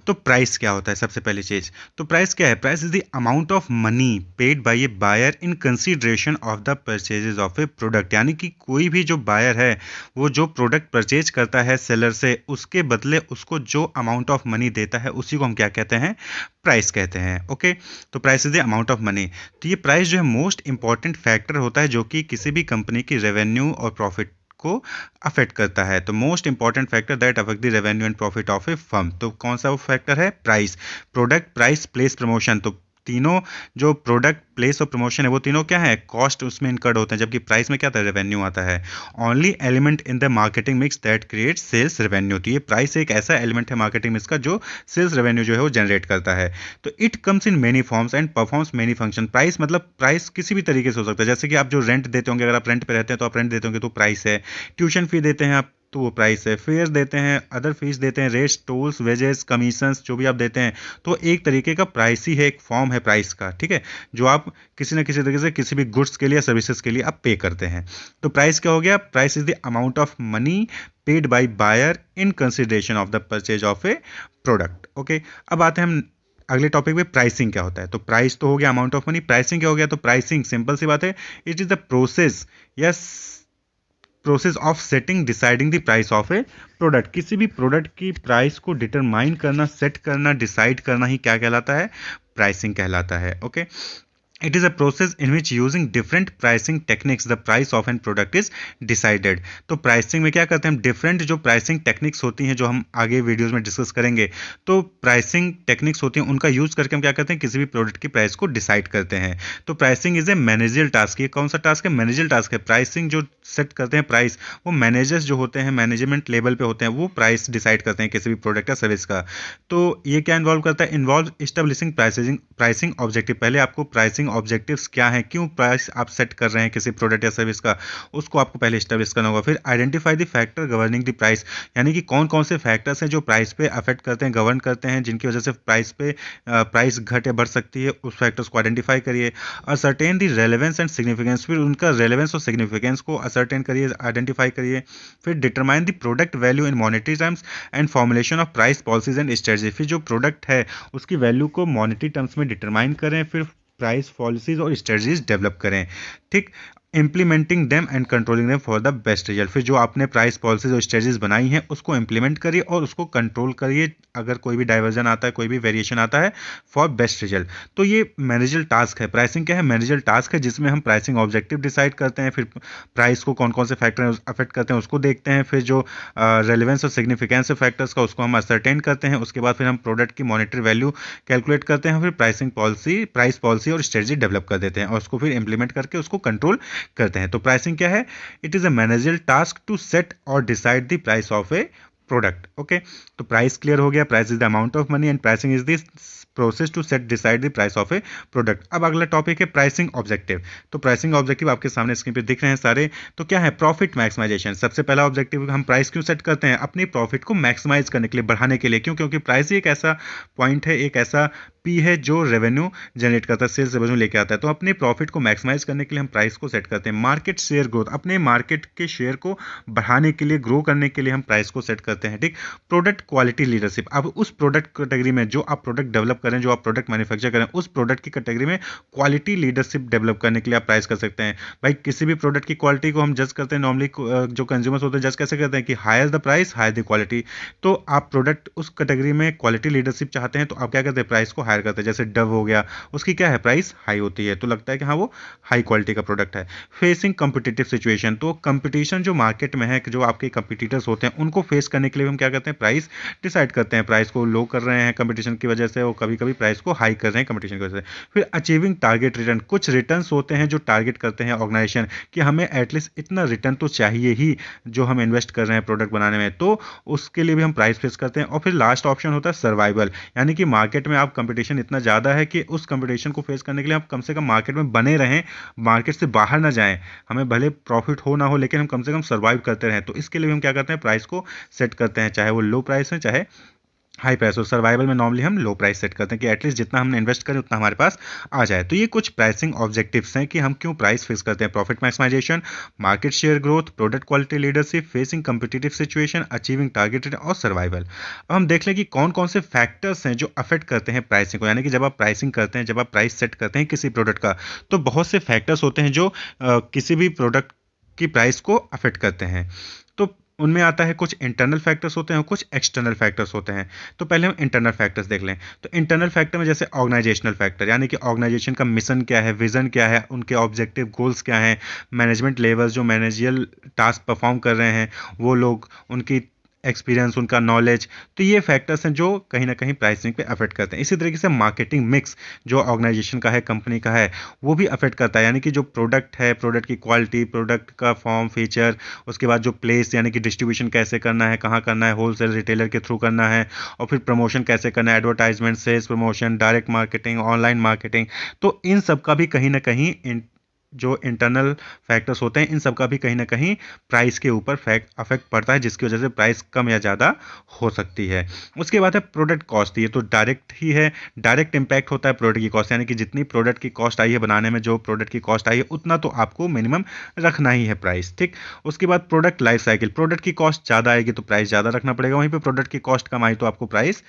तो प्राइस क्या होता है? सबसे पहली चीज़, तो प्राइस क्या है? Price is the amount of money paid by a buyer in consideration of the purchases of a product. यानी कि कोई भी जो बायर है, वो जो प्रोडक्ट परचेज करता है सेलर से, उसके बदले उसको जो अमाउंट ऑफ मनी देता है, उसी को हम क्या कहते हैं? प्राइस कहते हैं। ओके, तो price is the amount of money. तो ये प्राइस जो है मोस्ट इंपॉर्टेंट फैक्टर होता है, जो कि किसी भी कंपनी की रेवेन्यू और प्रॉफिट को अफेक्ट करता है। तो most important factor that affect the revenue and profit of A firm, तो कौन सा वो फैक्टर है? Price. Product, price, place, promotion. तो तीनों जो प्रोडक्ट, प्लेस और प्रमोशन है, वो तीनों क्या है? कॉस्ट उसमें इनकर्ड होते हैं, जबकि प्राइस में क्या आता है? रेवेन्यू आता है। Only element in the marketing mix that create sales revenue. तो ये प्राइस एक ऐसा एलिमेंट है मार्केटिंग मिक्स का जो सेल्स रेवेन्यू जो है वो जनरेट करता है। तो it comes in many forms and performs many function. Price मतलब प्राइस किसी भी तरीके से हो सकता है, जैसे कि आप जो रेंट देते होंगे, अगर आप रेंट पे रहते हैं तो आप रेंट देते होंगे तो प्राइस है। ट्यूशन फी देते हैं आप तो वो प्राइस है। फेयर देते हैं, अदर फीस देते हैं, रेट्स, टोल्स, वेजेस, कमीशंस जो भी आप देते हैं, तो एक तरीके का प्राइस ही है, एक फॉर्म है प्राइस का। ठीक है, जो आप किसी न किसी तरीके से किसी भी गुड्स के लिए या सर्विसेज के लिए आप पे करते हैं। तो प्राइस क्या हो गया? Price is the amount of money paid by buyer in consideration of the purchase of a product. Okay, अब आते हैं हम अगले टॉपिक पे, प्राइसिंग क्या होता है? तो प्राइस तो हो गया अमाउंट ऑफ मनी, प्राइसिंग क्या हो गया? तो प्राइसिंग सिंपल सी बात है, इट इज द प्रोसेस या process of setting deciding the price of a product. किसी भी प्रोडक्ट की प्राइस को डिटरमाइन करना, सेट करना, डिसाइड करना ही क्या कहलाता है? प्राइसिंग कहलाता है। Okay, it is a process in which using different pricing techniques the price of an product is decided। तो प्राइसिंग में क्या करते हैं हम? डिफरेंट जो प्राइसिंग टेक्निक्स होती हैं, जो हम आगे वीडियोस में डिस्कस करेंगे, तो प्राइसिंग टेक्निक्स होती हैं, उनका यूज करके हम क्या करते हैं? किसी भी प्रोडक्ट की प्राइस को डिसाइड करते हैं। तो pricing is a managerial task. ये कौन सा टास्क है? मैनेजरियल टास्क है। प्राइसिंग जो सेट करते हैं प्राइस, वो मैनेजर्स जो होते हैं, मैनेजमेंट लेवल पे होते हैं, वो प्राइस डिसाइड करते हैं किसी भी प्रोडक्ट या सर्विस का। तो ये क्या इन्वॉल्व करता है? Involve establishing pricing objective. पहले आपको प्राइसिंग ऑब्जेक्टिव्स क्या हैं, क्यों प्राइस आप सेट कर रहे हैं किसी प्रोडक्ट या सर्विस का, उसको आपको पहले स्टेब्लिश करना होगा। फिर identify the factor governing the price, यानी कि कौन कौन से फैक्टर्स हैं जो प्राइस पे अफेक्ट करते हैं, गवर्न करते हैं, जिनकी वजह से प्राइस घट या बढ़ सकती है, उस फैक्टर्स को आइडेंटिफाई करिए। Ascertain the relevance and significance, फिर उनका रेलेवेंस और सिग्निफिकेंस को असर्टेन करिए, आइडेंटिफाई करिए। फिर determine the product value in monetary terms and formulation of price policies and strategy. फिर जो प्रोडक्ट है उसकी वैल्यू को मॉनेटरी टर्म्स में डिटरमाइन करें, फिर प्राइस पॉलिसीज और स्ट्रेटजीज डेवलप करें। ठीक, implementing them and controlling them for the best result. फिर जो आपने प्राइस पॉलिसीज और स्ट्रेटजीज बनाई हैं उसको इम्प्लीमेंट करिए और उसको कंट्रोल करिए, अगर कोई भी डाइवर्जन आता है, कोई भी वेरिएशन आता है, फॉर बेस्ट रिजल्ट। तो ये मैनेजरल टास्क है। प्राइसिंग क्या है? मैनेजरल टास्क है, जिसमें हम प्राइसिंग ऑब्जेक्टिव डिसाइड करते हैं, फिर प्राइस को कौन कौन से फैक्टर अफेक्ट करते हैं उसको देखते हैं, फिर जो रेलिवेंस और सिग्निफिकेंस फैक्टर्स का उसको हम असरटेन करते हैं, उसके बाद फिर हम प्रोडक्ट की मॉनेटरी वैल्यू कैलकुलेट करते हैं, फिर प्राइस पॉलिसी और स्ट्रेटजी डेवलप कर देते हैं और उसको फिर इंप्लीमेंट करके उसको कंट्रोल करते हैं। तो प्राइसिंग क्या है? It is a managerial task to set और decide the price of a product. Okay, तो प्राइस क्लियर हो गया, price is the amount of money and pricing is this process to set decide the price of a product. अब अगला topic है pricing objective. तो pricing objective आपके सामने screen पे दिख रहे हैं सारे। तो क्या है? Profit maximisation. सबसे पहला ऑब्जेक्टिव, हम प्राइस क्यों सेट करते हैं? अपनी प्रॉफिट को मैक्सिमाइज करने के लिए, बढ़ाने के लिए। क्यों? क्योंकि प्राइस ही एक ऐसा पॉइंट है, एक ऐसा पी है जो रेवेन्यू जनरेट करता है, सेल्स रेवेन्यू लेके आता है। तो अपने प्रॉफिट को मैक्सिमाइज करने के लिए हम प्राइस को सेट करते हैं। मार्केट शेयर ग्रोथ, अपने मार्केट के शेयर को बढ़ाने के लिए, ग्रो करने के लिए हम प्राइस को सेट करते हैं। ठीक, प्रोडक्ट क्वालिटी लीडरशिप, अब उस प्रोडक्ट कैटेगरी में जो आप प्रोडक्ट डेवलप करें, जो आप प्रोडक्ट मैन्युफैक्चर करें, उस प्रोडक्ट की कैटेगरी में क्वालिटी लीडरशिप डेवलप करने के लिए आप प्राइस कर सकते हैं। भाई किसी भी प्रोडक्ट की क्वालिटी को हम जज करते हैं, नॉर्मली जो कंज्यूमर्स होते हैं जज कैसे करते हैं कि higher the price higher the quality. तो आप प्रोडक्ट उस कैटेगरी में क्वालिटी लीडरशिप चाहते हैं तो आप क्या करते हैं? प्राइस को हायर करते हैं। जैसे डव हो गया, उसकी क्या है? प्राइस हाई होती है, तो लगता है कि हाँ वो हाई क्वालिटी का प्रोडक्ट है। फेसिंग कॉम्पिटिटिव सिचुएशन, तो कंपटीशन जो मार्केट में है, जो आपके कंपटीटर्स होते हैं, उनको फेस करने के लिए हम क्या करते हैं? प्राइस डिसाइड करते हैं। प्राइस को लो कर रहे हैं कंपटीशन की वजह से, और कभी कभी प्राइस को हाई कर रहे हैं कंपटीशन की वजह से। फिर अचीविंग टारगेट रिटर्न, कुछ रिटर्न्स होते हैं जो टारगेट करते हैं ऑर्गेनाइजेशन कि हमें एटलीस्ट इतना रिटर्न तो चाहिए ही जो हम इन्वेस्ट कर रहे हैं प्रोडक्ट बनाने में, तो उसके लिए भी हम प्राइस फिक्स करते हैं। और फिर लास्ट ऑप्शन होता है सर्वाइवल, यानी कि मार्केट में आप कंपटीशन इतना ज़्यादा है कि उस कंपटीशन को फेस करने के लिए आप कम से कम मार्केट में बने रहें, मार्केट से बाहर ना जाएं। हमें भले प्रॉफिट हो ना हो, लेकिन हम कम से कम सर्वाइव करते रहें। तो इसके लिए भी हम क्या करते हैं? प्राइस को सेट करते हैं, चाहे वो लो प्राइस है चाहे हाई प्राइस और सर्वाइवल में नॉर्मली हम लो प्राइस सेट करते हैं कि एटलीस्ट जितना हमने इन्वेस्ट करें उतना हमारे पास आ जाए। तो ये कुछ प्राइसिंग ऑब्जेक्टिव्स हैं कि हम क्यों प्राइस फिक्स करते हैं। Profit maximisation, market share growth, product quality leadership, facing competitive situation, achieving targeted और सर्वाइवल। अब हम देख लें कि कौन कौन से फैक्टर्स हैं जो अफेक्ट करते हैं प्राइसिंग को, यानी कि जब आप प्राइसिंग करते हैं, जब आप प्राइस सेट करते हैं किसी प्रोडक्ट का, तो बहुत से फैक्टर्स होते हैं जो किसी भी प्रोडक्ट की प्राइस को अफेक्ट करते हैं। तो उनमें आता है कुछ इंटरनल फैक्टर्स होते हैं और कुछ एक्सटर्नल फैक्टर्स होते हैं। तो पहले हम इंटरनल फैक्टर्स देख लें। तो इंटरनल फैक्टर में जैसे ऑर्गेनाइजेशनल फैक्टर, यानी कि ऑर्गेनाइजेशन का मिशन क्या है, विजन क्या है, उनके ऑब्जेक्टिव गोल्स क्या हैं, मैनेजमेंट लेवल्स जो मैनेजियल टास्क परफॉर्म कर रहे हैं वो लोग, उनकी एक्सपीरियंस, उनका नॉलेज। तो ये फैक्टर्स हैं जो कहीं ना कहीं प्राइसिंग पे अफेक्ट करते हैं। इसी तरीके से मार्केटिंग मिक्स जो ऑर्गेनाइजेशन का है, कंपनी का है, वो भी अफेक्ट करता है, यानी कि जो प्रोडक्ट है, प्रोडक्ट की क्वालिटी, प्रोडक्ट का फॉर्म फीचर, उसके बाद जो प्लेस यानी कि डिस्ट्रीब्यूशन कैसे करना है, कहाँ करना है, होलसेल रिटेलर के थ्रू करना है, और फिर प्रमोशन कैसे करना है, advertisement, sales promotion, direct marketing, online marketing. तो इन सब का भी कहीं ना कहीं जो इंटरनल फैक्टर्स होते हैं, इन सब का भी कहीं ना कहीं प्राइस के ऊपर अफेक्ट पड़ता है, जिसकी वजह से प्राइस कम या ज़्यादा हो सकती है। उसके बाद है प्रोडक्ट कॉस्ट। ये तो डायरेक्ट ही है, डायरेक्ट इम्पैक्ट होता है प्रोडक्ट की कॉस्ट, यानी कि जितनी प्रोडक्ट की कॉस्ट आई है बनाने में, जो प्रोडक्ट की कॉस्ट आई है उतना तो आपको मिनिमम रखना ही है प्राइस, ठीक। उसके बाद प्रोडक्ट लाइफ साइकिल, प्रोडक्ट की कॉस्ट ज़्यादा आएगी तो प्राइस ज़्यादा रखना पड़ेगा, वहीं पर प्रोडक्ट की कॉस्ट कम आई तो आपको प्राइस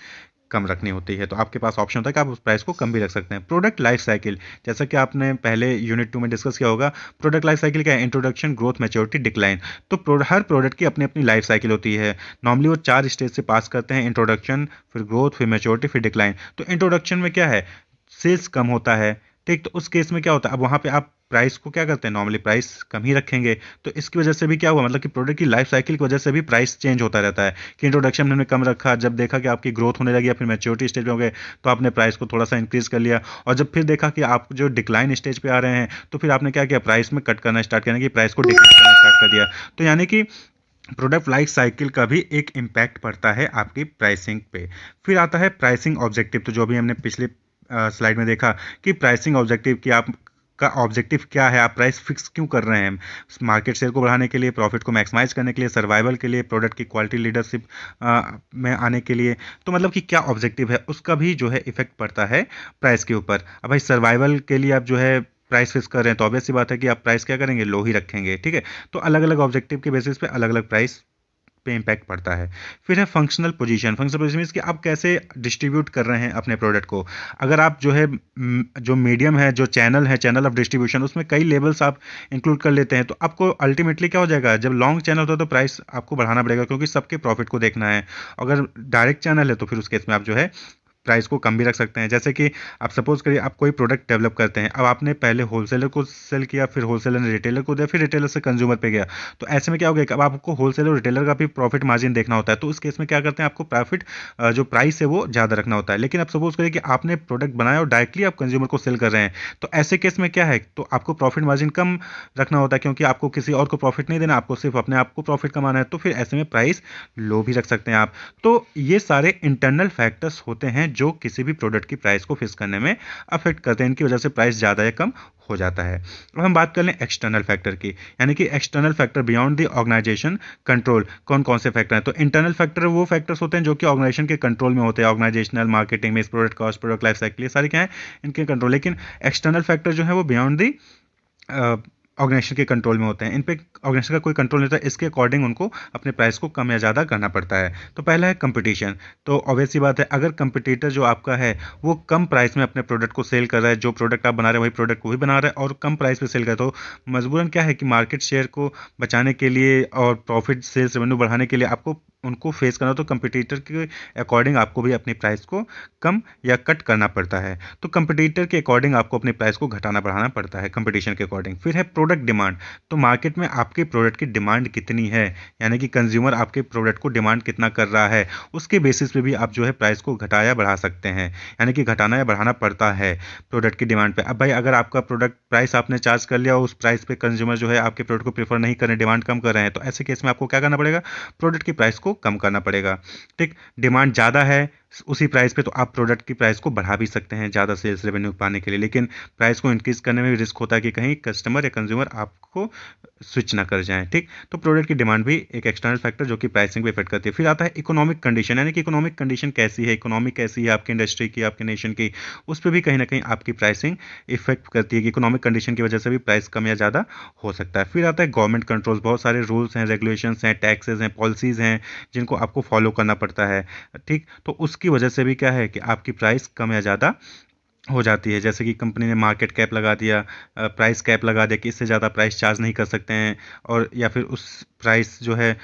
कम रखनी होती है। तो आपके पास ऑप्शन होता है कि आप उस प्राइस को कम भी रख सकते हैं। प्रोडक्ट लाइफ साइकिल, जैसा कि आपने पहले यूनिट 2 में डिस्कस किया होगा, प्रोडक्ट लाइफ साइकिल क्या है, इंट्रोडक्शन, ग्रोथ, मैच्योरिटी, डिक्लाइन। तो हर प्रोडक्ट की अपनी अपनी लाइफ साइकिल होती है। नॉर्मली वो 4 स्टेज से पास करते हैं, इंट्रोडक्शन, फिर ग्रोथ, फिर मैच्योरिटी, फिर डिक्लाइन। तो इंट्रोडक्शन में क्या है, सेल्स कम होता है, ठीक। तो उस केस में क्या होता है, अब वहाँ पे आप प्राइस को क्या करते हैं, नॉर्मली प्राइस कम ही रखेंगे। तो इसकी वजह से भी क्या हुआ, मतलब कि प्रोडक्ट की लाइफ साइकिल की वजह से भी प्राइस चेंज होता रहता है कि इंट्रोडक्शन में हमने कम रखा, जब देखा कि आपकी ग्रोथ होने लगी या फिर मैच्योरिटी स्टेज में हो गए तो आपने प्राइस को थोड़ा सा इंक्रीज कर लिया, और जब फिर देखा कि आप जो डिक्लाइन स्टेज पे आ रहे हैं तो फिर आपने क्या किया, प्राइस में कट करना स्टार्ट किया, कि प्राइस को डिक्रीज करना स्टार्ट कर दिया। तो यानी कि प्रोडक्ट लाइफ साइकिल का भी एक इम्पैक्ट पड़ता है आपकी प्राइसिंग पे। फिर आता है प्राइसिंग ऑब्जेक्टिव। तो जो अभी हमने पिछले स्लाइड में देखा कि प्राइसिंग ऑब्जेक्टिव की आप का ऑब्जेक्टिव क्या है, आप प्राइस फिक्स क्यों कर रहे हैं, मार्केट शेयर को बढ़ाने के लिए, प्रॉफिट को मैक्सिमाइज करने के लिए, सर्वाइवल के लिए, प्रोडक्ट की क्वालिटी लीडरशिप में आने के लिए। तो मतलब कि क्या ऑब्जेक्टिव है उसका भी जो है इफेक्ट पड़ता है प्राइस के ऊपर। अब भाई सर्वाइवल के लिए आप जो है प्राइस फिक्स कर रहे हैं तो ऑब्वियस सी बात है कि आप प्राइस क्या करेंगे, लो ही रखेंगे, ठीक है। तो अलग अलग ऑब्जेक्टिव के बेसिस पे अलग अलग प्राइस पे इम्पैक्ट पड़ता है। फिर है functional position. Functional position means कि आप कैसे डिस्ट्रीब्यूट कर रहे हैं अपने प्रोडक्ट को। अगर आप जो है जो मीडियम है, जो चैनल है, चैनल ऑफ डिस्ट्रीब्यूशन, उसमें कई लेवल्स आप इंक्लूड कर लेते हैं तो आपको अल्टीमेटली क्या हो जाएगा, जब लॉन्ग चैनल होता है तो प्राइस आपको बढ़ाना पड़ेगा क्योंकि सबके प्रॉफिट को देखना है। अगर डायरेक्ट चैनल है तो फिर उस केस में आप जो है प्राइस को कम भी रख सकते हैं। जैसे कि आप सपोज करिए आप कोई प्रोडक्ट डेवलप करते हैं, अब आपने पहले होलसेलर को सेल किया, फिर होलसेलर ने रिटेलर को दिया, फिर रिटेलर से कंज्यूमर पे गया। तो ऐसे में क्या हो गया कि अब आपको होलसेलर और रिटेलर का भी प्रॉफिट मार्जिन देखना होता है। तो उस केस में क्या करते हैं, आपको प्रॉफिट जो प्राइस है वो ज़्यादा रखना होता है। लेकिन अब सपोज करिए कि आपने प्रोडक्ट बनाया और डायरेक्टली आप कंज्यूमर को सेल कर रहे हैं, तो ऐसे केस में क्या है, तो आपको प्रॉफिट मार्जिन कम रखना होता है क्योंकि आपको किसी और को प्रॉफिट नहीं देना, आपको सिर्फ अपने आप को प्रॉफिट कमाना है। तो फिर ऐसे में प्राइस लो भी रख सकते हैं आप। तो ये सारे इंटरनल फैक्टर्स होते हैं जो किसी भी प्रोडक्ट की प्राइस को फिक्स करने में अफेक्ट करते हैं। इनकी वजह से प्राइस ज़्यादा या कम हो जाता है। अब हम बात कर लें एक्सटर्नल फैक्टर की, यानी कि external factor beyond the organisation control. कौन कौन से फैक्टर हैं, तो इंटरनल फैक्टर वो फैक्टर्स होते हैं जो कि ऑर्गेनाइजेशन के कंट्रोल में होते हैं। ऑर्गेनाइजेशनल, मार्केटिंग में, product cost, product life cycle, ये सारे क्या है, इनके कंट्रोल। लेकिन एक्सटर्नल फैक्टर जो है वो बियॉन्ड दी ऑर्गेनाइजेशन के कंट्रोल में होते हैं। इन पे ऑर्गेनाइजेशन का कोई कंट्रोल नहीं होता, इसके अकॉर्डिंग उनको अपने प्राइस को कम या ज़्यादा करना पड़ता है। तो पहला है कंपटीशन। तो ऑब्वियस सी बात है, अगर कंपटीटर जो आपका है वो कम प्राइस में अपने प्रोडक्ट को सेल कर रहा है, जो प्रोडक्ट आप बना रहे हैं वही प्रोडक्ट को भी बना रहा है और कम प्राइस पे सेल कर रहा है, तो मजबूरन क्या है कि मार्केट शेयर को बचाने के लिए और प्रॉफिट सेल्स रेवेन्यू बढ़ाने के लिए आपको उनको फेस करना, तो कंपटीटर के अकॉर्डिंग आपको भी अपनी प्राइस को कम या कट करना पड़ता है। तो कंपटीटर के अकॉर्डिंग आपको अपनी प्राइस को घटाना बढ़ाना पड़ता है कंपटीशन के अकॉर्डिंग। फिर है प्रोडक्ट डिमांड। तो मार्केट में आपके प्रोडक्ट की डिमांड कितनी है, यानी कि कंज्यूमर आपके प्रोडक्ट को डिमांड कितना कर रहा है, उसके बेसिस पे भी आप जो है प्राइस को घटा या बढ़ा सकते हैं, यानी कि घटाना या बढ़ाना पड़ता है प्रोडक्ट की डिमांड पे। अब भाई अगर आपका प्रोडक्ट प्राइस आपने चार्ज कर लिया और उस प्राइस पे कंज्यूमर जो है आपके प्रोडक्ट को प्रेफर नहीं कर रहे, डिमांड कम कर रहे हैं, तो ऐसे केस में आपको क्या करना पड़ेगा, प्रोडक्ट की प्राइस को कम करना पड़ेगा, ठीक। डिमांड ज़्यादा है, उसी प्राइस पे, तो आप प्रोडक्ट की प्राइस को बढ़ा भी सकते हैं ज़्यादा सेल्स रेवेन्यू पाने के लिए, लेकिन प्राइस को इंक्रीज़ करने में भी रिस्क होता है कि कहीं कस्टमर या कंज्यूमर आपको स्विच ना कर जाएँ, ठीक? तो प्रोडक्ट की डिमांड भी एक एक्सटर्नल फैक्टर जो कि प्राइसिंग पे इफ़ेक्ट करती है। फिर आता है इकोनॉमिक कंडीशन, यानी कि इकोनॉमिक कंडीशन कैसी है, इकोनॉमी कैसी है आपकी इंडस्ट्री की, आपके नेशन की, उस पे भी कहीं न कहीं आपकी प्राइसिंग इफ़ेक्ट करती है कि इकोनॉमिक कंडीशन की वजह से भी प्राइस कम या ज़्यादा हो सकता है। फिर आता है गवर्नमेंट कंट्रोल्स, बहुत सारे रूल्स हैं, रेगुलेशंस हैं, टैक्सेस हैं, पॉलिसीज़ हैं, जिनको आपको फॉलो करना पड़ता है, ठीक? तो उसकी वजह से भी क्या है कि आपकी प्राइस कम या ज़्यादा हो जाती है। जैसे कि कंपनी ने मार्केट कैप लगा दिया, प्राइस कैप लगा दिया कि इससे ज़्यादा प्राइस चार्ज नहीं कर सकते हैं, और या फिर उस प्राइस जो है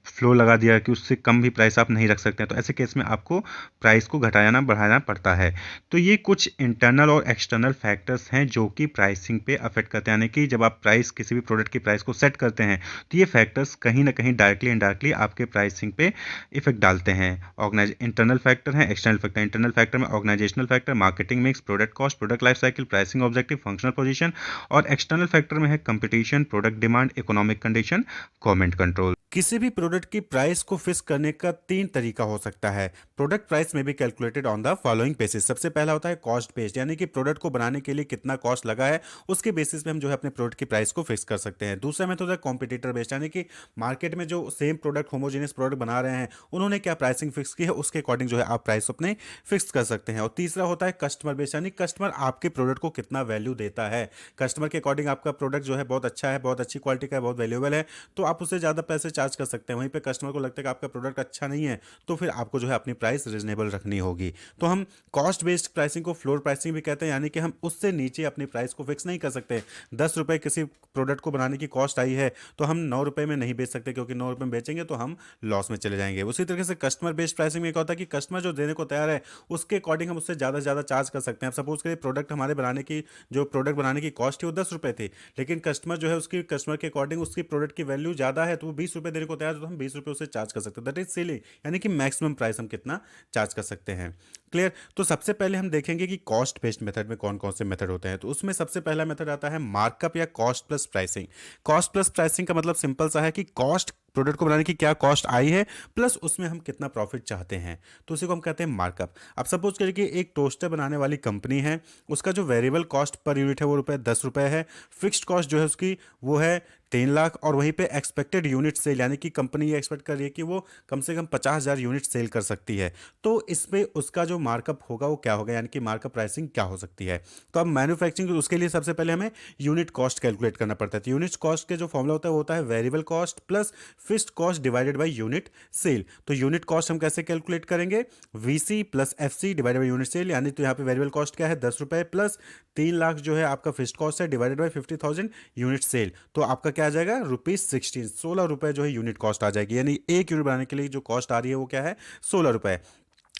फ्लोर लगा दिया कि उससे कम भी प्राइस आप नहीं रख सकते हैं। तो ऐसे केस में आपको प्राइस को घटाना बढ़ाना पड़ता है। तो ये कुछ इंटरनल और एक्सटर्नल फैक्टर्स हैं जो कि प्राइसिंग पे अफेक्ट करते हैं, यानी कि जब आप प्राइस किसी भी प्रोडक्ट की प्राइस को सेट करते हैं तो ये फैक्टर्स कहीं ना कहीं डायरेक्टली इनडायरेक्टली आपके प्राइसिंग पे इफेक्ट डालते हैं। ऑर्गेनाइज इंटरनल फैक्टर है, एक्सटर्नल फैक्टर। इंटरनल फैक्टर में organisational factor, marketing mix, product cost, product life cycle, pricing objective, functional position. और एक्सटर्नल फैक्टर में है competition, product demand, economic condition, government control. किसी भी प्रोडक्ट की प्राइस को fix करने का तीन तरीका हो सकता है। प्रोडक्ट प्राइस में भी calculated on the following basis. सबसे पहला होता है कॉस्ट बेस्ड, यानी कि प्रोडक्ट को बनाने के लिए कितना कॉस्ट लगा है उसके बेसिस पे हम जो है अपने प्रोडक्ट की प्राइस को फिक्स कर सकते हैं। दूसरा मेथड है कॉम्पिटिटर बेस्ड, यानी कि मार्केट में जो सेम प्रोडक्ट होमोजेनियस प्रोडक्ट बना रहे हैं उन्होंने क्या प्राइसिंग फिक्स की है उसके अकॉर्डिंग जो है आप प्राइस अपने फिक्स कर सकते हैं। और तीसरा होता है कस्टमर बेस्ड, यानी कस्टमर आपके प्रोडक्ट को कितना वैल्यू देता है। कस्टमर के अकॉर्डिंग आपका प्रोडक्ट जो है बहुत अच्छा है, बहुत अच्छी क्वालिटी का है, बहुत वैल्यूएबल है, तो आप उससे ज़्यादा पैसे चार्ज कर सकते हैं। वहीं पे कस्टमर को लगता है कि आपका प्रोडक्ट अच्छा नहीं है, तो फिर आपको जो है अपनी प्राइस रीजनेबल रखनी होगी। तो हम कॉस्ट बेस्ड प्राइसिंग को फ्लोर प्राइसिंग भी कहते हैं, यानी कि हम उससे नीचे अपनी प्राइस को फिक्स नहीं कर सकते। 10 रुपये किसी प्रोडक्ट को बनाने की कॉस्ट आई है तो हम 9 रुपये में नहीं बेच सकते, क्योंकि 9 रुपये में बेचेंगे तो हम लॉस में चले जाएंगे। उसी तरीके से कस्टमर बेस्ड प्राइसिंग में क्या होता है कि कस्टमर जो देने को तैयार है उसके अकॉर्डिंग हम उससे ज़्यादा से ज़्यादा चार्ज कर सकते हैं। अब सपोज करिए प्रोडक्ट हमारे बनाने की जो प्रोडक्ट बनाने की कॉस्ट थी वो 10 रुपये थी, लेकिन कस्टमर जो है उसकी कस्टमर के अकॉर्डिंग उसकी प्रोडक्ट की वैल्यू ज़्यादा है तो वो 20 रुपये देने को तैयार है, तो हम 20 रुपये उसे चार्ज कर सकते हैं। दैट इज सिली, यानी कि मैक्सिमम प्राइस हम कितना चार्ज कर सकते हैं। क्लियर। तो सबसे पहले हम देखेंगे कि कॉस्ट बेस्ड मेथड में कौन कौन से मेथड होते हैं। तो उसमें सबसे पहला मेथड आता है मार्कअप या cost plus pricing. Cost plus pricing का मतलब सिंपल सा है कि कॉस्ट प्रोडक्ट को बनाने की क्या कॉस्ट आई है प्लस उसमें हम कितना प्रॉफिट चाहते हैं, तो उसी को हम कहते हैं मार्कअप। अब सपोज करिए कि एक टोस्टर बनाने वाली कंपनी है, उसका जो वेरिएबल कॉस्ट पर यूनिट है वो ₹10 है, फिक्स्ड कॉस्ट जो है उसकी वो है 3 लाख, और वहीं पे एक्सपेक्टेड यूनिट सेल, यानी कि कंपनी ये एक्सपेक्ट कर रही है कि वो कम से कम 50,000 यूनिट सेल कर सकती है। तो इसमें उसका जो मार्कअप होगा वो क्या होगा, यानी कि मार्कअप प्राइसिंग क्या हो सकती है। तो अब मैन्युफैक्चरिंग उसके लिए सबसे पहले हमें यूनिट कॉस्ट कैलकुलेट करना पड़ता है। तो यूनिट कॉस्ट के जो फॉर्मूला होता है वो होता है variable cost plus fixed cost divided by unit sale. तो यूनिट कॉस्ट हम कैसे कैलकुलेट करेंगे, VC plus FC divided by unit sale, यानी तो यहाँ पे वेरिएबल कॉस्ट क्या है 10 रुपये प्लस 3 लाख जो है आपका फिक्स्ड कॉस्ट है डिवाइडेड बाय 50,000 यूनिट सेल, तो आपका क्या आ जाएगा ₹16, 16 रुपये जो है यूनिट कॉस्ट आ जाएगी। यानी एक यूनिट बनाने के लिए जो कॉस्ट आ रही है वो क्या है 16 रुपये।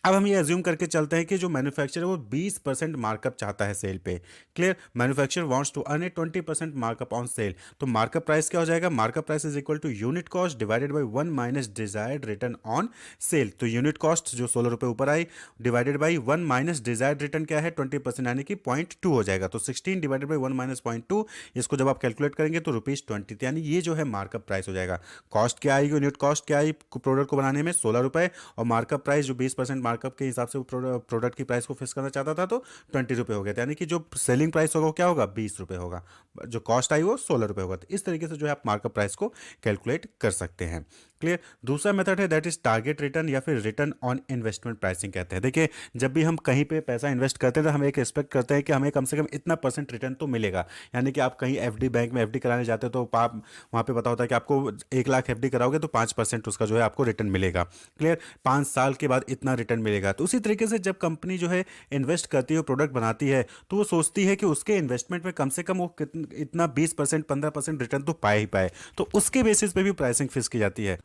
अब हम ये अज्यूम करके चलते हैं कि जो मैन्युफैक्चरर है वो 20% मार्कअप चाहता है सेल पे। Clear. Manufacturer wants to earn a 20% markup on sale. तो मार्कअप प्राइस क्या हो जाएगा, markup price is equal to unit cost divided by 1 minus desired return on sale. तो यूनिट कॉस्ट जो 16 रुपये ऊपर आई divided by 1 minus desired return क्या है 20%, यानी कि 0.2 हो जाएगा। तो 16 डिवाइडेड बाई 1 माइनस 0.2, इसको जब आप कैलकुलेट करेंगे तो ₹20, यानी ये जो है मार्कअप प्राइस हो जाएगा। कॉस्ट क्या आई, यूनिट कॉस्ट क्या आई प्रोडक्ट को बनाने में 16 रुपये, और मार्कअप प्राइस जो 20% मार्कअप के हिसाब से वो प्रोडक्ट की प्राइस को फिक्स करना चाहता था तो 20 रुपये हो गया था, यानी कि जो सेलिंग प्राइस होगा वो क्या होगा 20 रुपये होगा, जो कॉस्ट आई वो 16 रुपये होगा। तो इस तरीके से जो है आप मार्कअप प्राइस को कैलकुलेट कर सकते हैं। क्लियर। दूसरा मेथड है दैट इज टारगेट रिटर्न या फिर रिटर्न ऑन इन्वेस्टमेंट प्राइसिंग कहते हैं। देखिए जब भी हम कहीं पे पैसा इन्वेस्ट करते हैं तो हम एक एक्सपेक्ट करते हैं कि हमें कम से कम इतना परसेंट रिटर्न तो मिलेगा। यानी कि आप कहीं एफडी बैंक में एफडी कराने जाते हो तो आप वहाँ पे पता होता है कि आपको 1 लाख एफडी कराओगे तो 5% उसका जो है आपको रिटर्न मिलेगा। क्लियर। 5 साल के बाद इतना रिटर्न मिलेगा। तो उसी तरीके से जब कंपनी जो है इन्वेस्ट करती है प्रोडक्ट बनाती है तो वो सोचती है कि उसके इन्वेस्टमेंट में कम से कम वो इतना 20% 15% रिटर्न तो पाए ही पाए, तो उसके बेसिस पे भी प्राइसिंग फिक्स की जाती है।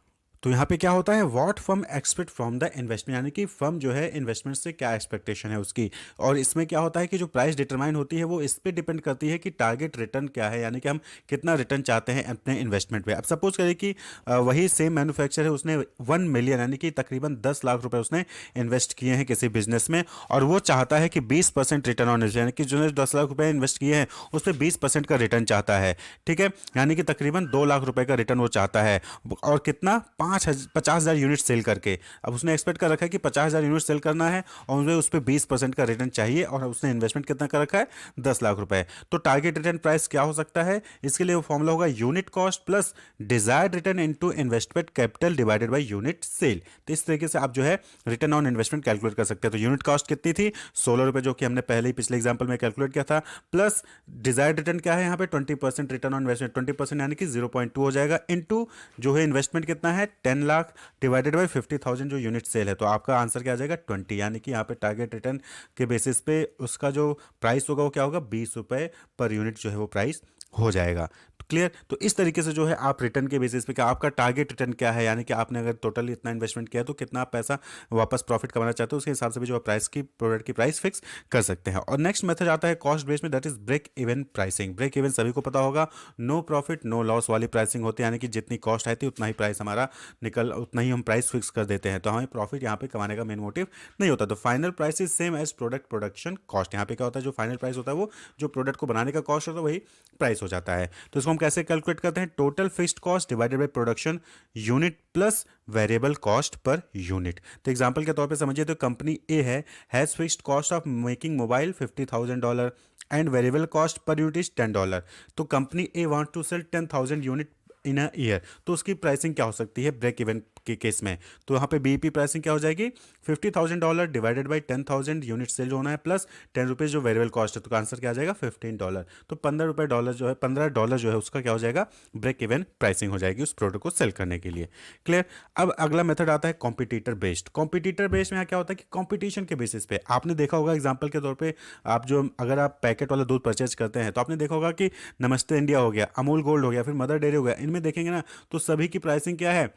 तो यहाँ पे क्या होता है what firm expect from the investment, यानी कि फर्म जो है इन्वेस्टमेंट से क्या एक्सपेक्टेशन है उसकी। और इसमें क्या होता है कि जो प्राइस डिटरमाइन होती है वो इस पे डिपेंड करती है कि टारगेट रिटर्न क्या है, यानी कि हम कितना रिटर्न चाहते हैं अपने इन्वेस्टमेंट पे। अब सपोज करें कि वही सेम मैन्युफैक्चर है, उसने 1 मिलियन यानी कि तकरीबन 10 लाख रुपए उसने इन्वेस्ट किए हैं किसी बिजनेस में, और वो चाहता है कि 20% रिटर्न ऑन, यानी कि जो 10 लाख रुपए इन्वेस्ट किए हैं उस पर 20% का रिटर्न चाहता है। ठीक है, यानी कि तकरीबन 2 लाख रुपए का रिटर्न वो चाहता है, और कितना 50,000 यूनिट सेल करके। अब उसने एक्सपेक्ट कर रखा है कि 50,000 यूनिट सेल करना है और मुझे उस पर 20% का रिटर्न चाहिए, और उसने इन्वेस्टमेंट कितना कर रखा है, 10 लाख रुपए। तो टारगेट रिटर्न प्राइस क्या हो सकता है, इसके लिए वो फॉर्मूला होगा unit cost plus desired return into investment capital divided by unit sale. तो इस तरीके से आप जो है रिटर्न ऑन इन्वेस्टमेंट कैलकुलेट कर सकते हैं। तो यूनिट कॉस्ट कितनी थी, 16 रुपए, जो कि हमने पहले ही पिछले एग्जाम्पल में कैलकुलेट किया था, प्लस डिजायर्ड रिटर्न क्या है यहाँ पे, 20% रिटर्न ऑन इन्वेस्टमेंट, 20% यानी कि 0.2 हो जाएगा, इनटू जो है इन्वेस्टमेंट कितना है 10 लाख डिवाइडेड बाय 50,000 जो यूनिट सेल है। तो आपका आंसर क्या आ जाएगा 20, यानी कि यहाँ पे टारगेट रिटर्न के बेसिस पे उसका जो प्राइस होगा वो क्या होगा, 20 रुपए पर यूनिट जो है वो प्राइस हो जाएगा। क्लियर। तो इस तरीके से जो है आप रिटर्न के बेसिस पे, क्या आपका टारगेट रिटर्न क्या है, यानी कि आपने अगर टोटल इतना इन्वेस्टमेंट किया तो कितना आप पैसा वापस प्रॉफिट कमाना चाहते हो, उसके हिसाब से भी जो है प्राइस की, प्रोडक्ट की प्राइस फिक्स कर सकते हैं। और नेक्स्ट मेथड आता है कॉस्ट बेस में, that is break even pricing. Break even सभी को पता होगा, नो प्रॉफिट नो लॉस वाली प्राइसिंग होती है, यानी कि जितनी कॉस्ट आती है उतना ही प्राइस हमारा निकल, उतना ही हम प्राइस फिक्स कर देते हैं। तो हमें प्रॉफिट यहाँ पे कमाने का मेन मोटिव नहीं होता। तो final price is same as product production cost. यहाँ पे क्या होता है, जो फाइनल प्राइस होता है वो जो प्रोडक्ट को बनाने का कॉस्ट होता है वही प्राइस हो जाता है। तो इसको हम कैसे कैलकुलेट करते हैं, total fixed cost divided by production unit plus variable cost per unit. तो एग्जांपल के तौर पे समझिए, तो कंपनी ए है, has fixed cost of making mobile $50,000 and variable cost per unit is $10। तो company A want to sell 10,000 unit in a year, तो उसकी प्राइसिंग क्या हो सकती है ब्रेक इवन के केस में। तो यहाँ पे बीईपी प्राइसिंग क्या हो जाएगी, $50,000 डिवाइडेड बाई 10,000 यूनिट सेल जो होना है, प्लस ₹10 जो वेरिएबल कॉस्ट है। तो आंसर क्या आ जाएगा $15। तो $15 जो है, $15 जो है उसका क्या हो जाएगा, ब्रेक इवन प्राइसिंग हो जाएगी उस प्रोडक्ट को सेल करने के लिए। क्लियर। अब अगला मेथड आता है कॉम्पिटिटर बेस्ड। कॉम्पिटिटर बेस्ड में यहाँ क्या होता है कि कॉम्पिटिशन के बेसिस पे, आपने देखा होगा एग्जाम्पल के तौर पे, आप जो अगर आप पैकेट वाला दूध परचेज करते हैं तो आपने देखा होगा कि नमस्ते इंडिया हो गया, अमूल गोल्ड हो गया, फिर मदर डेयरी हो गया, इनमें देखेंगे ना तो सभी की प्राइसिंग क्या है,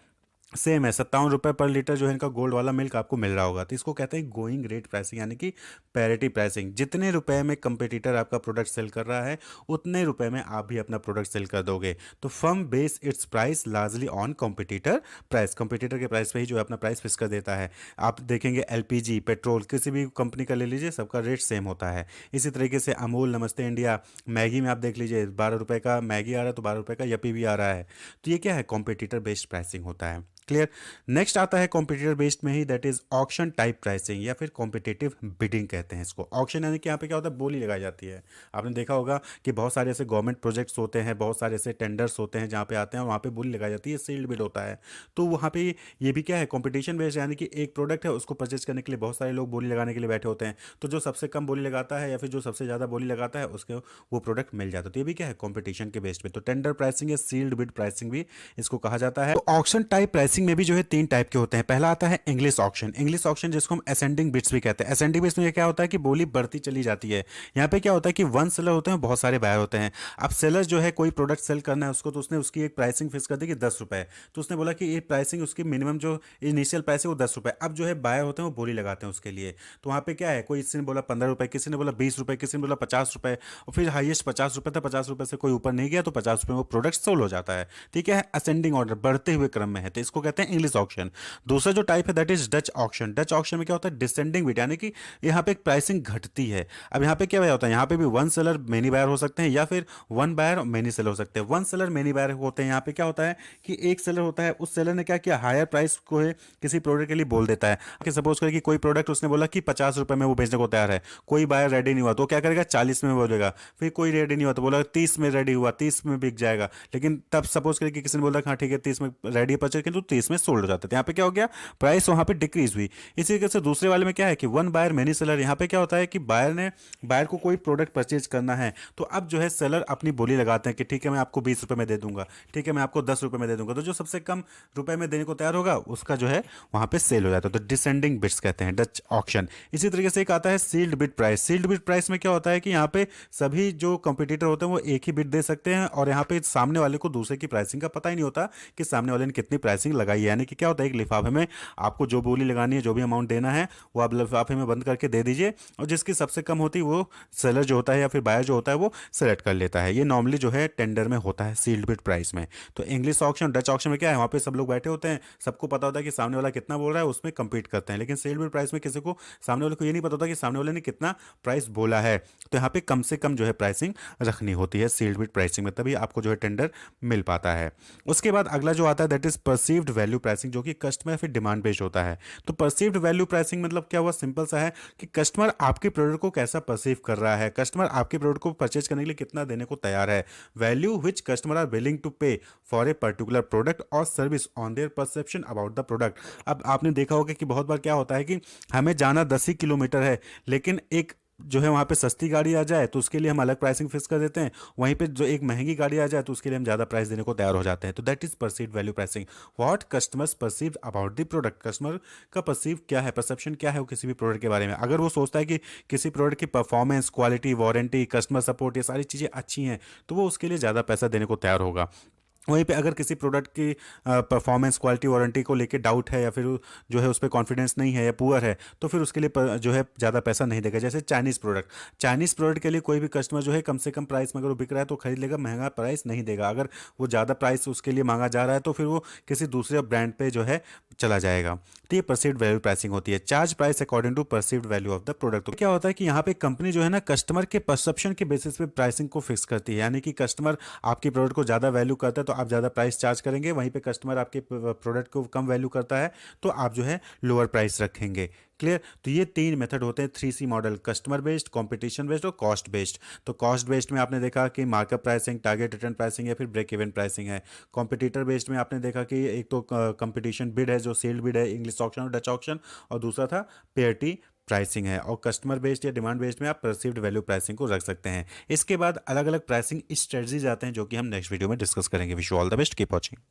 सेम है, ₹57 पर लीटर जो है इनका गोल्ड वाला मिल्क आपको मिल रहा होगा। तो इसको कहते हैं गोइंग रेट प्राइसिंग, यानी कि पैरिटी प्राइसिंग। जितने रुपए में कंपटीटर आपका प्रोडक्ट सेल कर रहा है उतने रुपए में आप भी अपना प्रोडक्ट सेल कर दोगे। तो firm base it's price largely on competitor price. Competitor के प्राइस पे ही जो है अपना प्राइस फिक्स कर देता है। आप देखेंगे एलपीजी, पेट्रोल, किसी भी कंपनी का ले लीजिए, सबका रेट सेम होता है। इसी तरीके से अमूल, नमस्ते इंडिया, मैगी में आप देख लीजिए, ₹12 का मैगी आ रहा है तो ₹12 का यपी भी आ रहा है। तो ये क्या है, कॉम्पिटिटर बेस्ड प्राइसिंग होता है। क्लियर। नेक्स्ट आता है कॉम्पिटिटर बेस्ड में ही, that is auction type pricing, या फिर कॉम्पिटिटिव बिडिंग कहते हैं इसको। ऑक्शन यानी कि यहाँ पे क्या होता है, बोली लगाई जाती है। आपने देखा होगा कि बहुत सारे ऐसे गवर्नमेंट प्रोजेक्ट्स होते हैं, बहुत सारे ऐसे टेंडर्स होते हैं जहाँ पे आते हैं, वहाँ पे बोली लगाई जाती है, सील्ड बिड होता है। तो वहाँ पे ये भी क्या है, कॉम्पिटिशन बेस्ड, यानी कि एक प्रोडक्ट है उसको परचेज करने के लिए बहुत सारे लोग बोली लगाने के लिए बैठे होते हैं। तो जो सबसे कम बोली लगाता है या फिर जो सबसे ज़्यादा बोली लगाता है उसके वो प्रोडक्ट मिल जाता है। तो ये भी क्या है, कॉम्पिटिशन के बेस्ड पे। तो टेंडर प्राइसिंग या सील्ड बिड प्राइसिंग भी इसको कहा जाता है। तो ऑक्शन टाइप प्राइसिंग में भी जो है 3 टाइप के होते हैं। पहला आता है इंग्लिश ऑक्शन। इंग्लिश ऑक्शन जिसको हम असेंडिंग बिट्स भी कहते हैं। असेंडिंग बिट्स में क्या होता है कि बोली बढ़ती चली जाती है। यहाँ पे क्या होता है कि वन सेलर होते हैं, बहुत सारे बायर होते हैं। अब सेलर जो है कोई प्रोडक्ट सेल करना है उसको, तो उसने उसकी एक प्राइसिंग फिक्स कर दी कि ₹10। तो उसने बोला कि ये प्राइसिंग उसकी मिनिमम जो इनिशियल प्राइस है वो ₹10। अब जो है बायर होते हैं वो बोली लगाते हैं उसके लिए। तो वहाँ पे क्या है, कोई किसी ने बोला ₹15, किसी ने बोला ₹20, किसी ने बोला ₹50, और फिर हाईएस्ट ₹50 था। ₹50 से कोई ऊपर नहीं गया तो ₹50 में वो प्रोडक्ट सोल्ड हो जाता है। ठीक है, असेंडिंग ऑर्डर, बढ़ते हुए क्रम में है, तो इसको कहते हैं इंग्लिश ऑक्शन। दूसरा जो टाइप है that is Dutch auction. Dutch auction में क्या होता है, डिसेंडिंग बिट, यानी कि यहाँ पे एक प्राइसिंग घटती है। अब यहाँ पे क्या होता है, यहाँ पे भी वन सेलर मेनी बायर हो सकते हैं या फिर वन बायर मेनी सेलर हो सकते हैं। वन सेलर मेनी बायर होते हैं। यहाँ पे क्या होता है कि एक सेलर होता है, उस सेलर ने क्या किया, हायर प्राइस को है किसी प्रोडक्ट के लिए बोल देता है कि सपोज करें कि कोई प्रोडक्ट उसने बोला कि ₹50 में वो बेचने को तैयार है, कोई बायर रेडी नहीं हुआ तो क्या करेगा, 40 में बोलेगा। फिर कोई रेडी नहीं हुआ तो बोला 30 में रेडी हुआ, 30 में बिक जाएगा। लेकिन तब सपोज करें कि किसी ने बोला हाँ ठीक है 30 में रेडी परचेज तो 30 में सोल्ड हो जाता है। यहाँ पे क्या हो गया, प्राइस वहां पे डिक्रीज हुई। इसी तरीके से दूसरे वाले में क्या है कि वन बायर मेनी सेलर। यहाँ पे क्या होता है कि बायर को कोई प्रोडक्ट परचेज करना है, तो अब जो है सेलर अपनी बोली लगाते हैं कि ठीक है मैं आपको ₹20 में दे दूंगा, ठीक है मैं आपको ₹10 में दे दूंगा। तो जो सबसे कम रुपए में देने को तैयार होगा उसका जो है वहां पे सेल हो जाता है। तो डिसेंडिंग बिड्स कहते हैं, डच ऑक्शन। इसी तरीके से एक आता है sealed bid price. Sealed bid price में क्या होता है कि यहाँ पे सभी जो कंपटीटर होते हैं वो एक ही बिड दे सकते हैं, और यहाँ पे सामने वाले को दूसरे की प्राइसिंग का पता ही नहीं होता कि सामने वाले ने कितनी प्राइसिंग लगाई है। यानी कि क्या होता है, एक लिफाफे में आपको जो बोली लगानी है, जो भी अमाउंट देना है वो आप लिफाफे में बंद करके दे दीजिए, और जिसकी सबसे कम होती है वो सेलर जो होता है या फिर बायर जो होता है वो सेलेक्ट कर लेता है। ये नॉर्मली जो है टेंडर में होता है, सील्ड बिड प्राइस में। तो इंग्लिश ऑक्शन, डच ऑक्शन में क्या है, वहाँ पे सब लोग बैठे होते हैं, सबको पता होता है कि सामने वाला कितना बोल रहा है, उसमें compete करते हैं। लेकिन सील्ड बिड प्राइस में किसी को, सामने वाले को ये नहीं पता होता कि सामने वाले ने कितना प्राइस बोला है। तो यहाँ पे कम से कम जो है प्राइसिंग रखनी होती है सील्ड बिड प्राइसिंग में, तभी आपको जो है टेंडर मिल पाता है। उसके बाद अगला जो आता है that is perceived value pricing जो कि कस्टमर या फिर डिमांड बेस्ड होता है। तो परसीव्ड वैल्यू प्राइसिंग मतलब क्या हुआ, सिंपल सा है कि कस्टमर आपके प्रोडक्ट को कैसा परसीव कर रहा है, कस्टमर आपके प्रोडक्ट को परचेज करने के लिए कितना देने को तैयार है। Value which customer are willing to pay for a particular product और service on their perception about the product. अब आपने देखा होगा कि बहुत बार क्या होता है कि हमें जाना 10 ही किलोमीटर है, लेकिन एक जो है वहाँ पे सस्ती गाड़ी आ जाए तो उसके लिए हम अलग प्राइसिंग फिक्स कर देते हैं, वहीं पे जो एक महंगी गाड़ी आ जाए तो उसके लिए हम ज़्यादा प्राइस देने को तैयार हो जाते हैं। तो that is perceived value pricing. What customers perceive about the product, customer का परसीव क्या है, परसेप्शन क्या है वो किसी भी प्रोडक्ट के बारे में। अगर वो सोचता है कि किसी प्रोडक्ट की performance, quality, warranty, customer support, ये सारी चीज़ें अच्छी हैं, तो वो उसके लिए ज़्यादा पैसा देने को तैयार होगा। वहीं पे अगर किसी प्रोडक्ट की परफॉर्मेंस, क्वालिटी, वारंटी को लेके डाउट है या फिर जो है उस पर कॉन्फिडेंस नहीं है या पुअर है, तो फिर उसके लिए जो है ज़्यादा पैसा नहीं देगा। जैसे चाइनीज़ प्रोडक्ट के लिए कोई भी कस्टमर जो है कम से कम प्राइस में अगर वो बिक रहा है तो खरीद लेगा, महंगा प्राइस नहीं देगा। अगर वो ज़्यादा प्राइस उसके लिए मांगा जा रहा है तो फिर वो किसी दूसरे ब्रांड पे जो है चला जाएगा। तो ये परसीव्ड वैल्यू प्राइसिंग होती है। Charge price according to perceived value of the product. तो क्या होता है कि यहाँ पे कंपनी जो है ना कस्टमर के परसेप्शन के बेसिस पे प्राइसिंग को फिक्स करती है, यानी कि कस्टमर आपकी प्रोडक्ट को ज़्यादा वैल्यू करता है तो आप ज़्यादा प्राइस चार्ज करेंगे, वहीं पे कस्टमर आपके प्रोडक्ट को कम वैल्यू करता है तो आप जो है लोअर प्राइस रखेंगे। क्लियर। तो ये तीन मेथड होते हैं 3C model, customer based, competition based और कॉस्ट बेस्ड। तो कॉस्ट बेस्ड में आपने देखा कि markup pricing, target return pricing या फिर ब्रेक इवन प्राइसिंग है। कॉम्पिटिटर बेस्ड में आपने देखा कि एक तो कंपटीशन बिड है जो सेल्ड बिड है, इंग्लिश ऑक्शन और डच ऑक्शन, और दूसरा था पेयरटी प्राइसिंग है। और कस्टमर बेस्ड या डिमांड बेस्ड में आप परसीव्ड वैल्यू प्राइसिंग को रख सकते हैं। इसके बाद अलग अलग प्राइसिंग स्ट्रेटजीज आते हैं जो कि हम नेक्स्ट वीडियो में डिस्कस करेंगे। Wish you all the best, keep watching.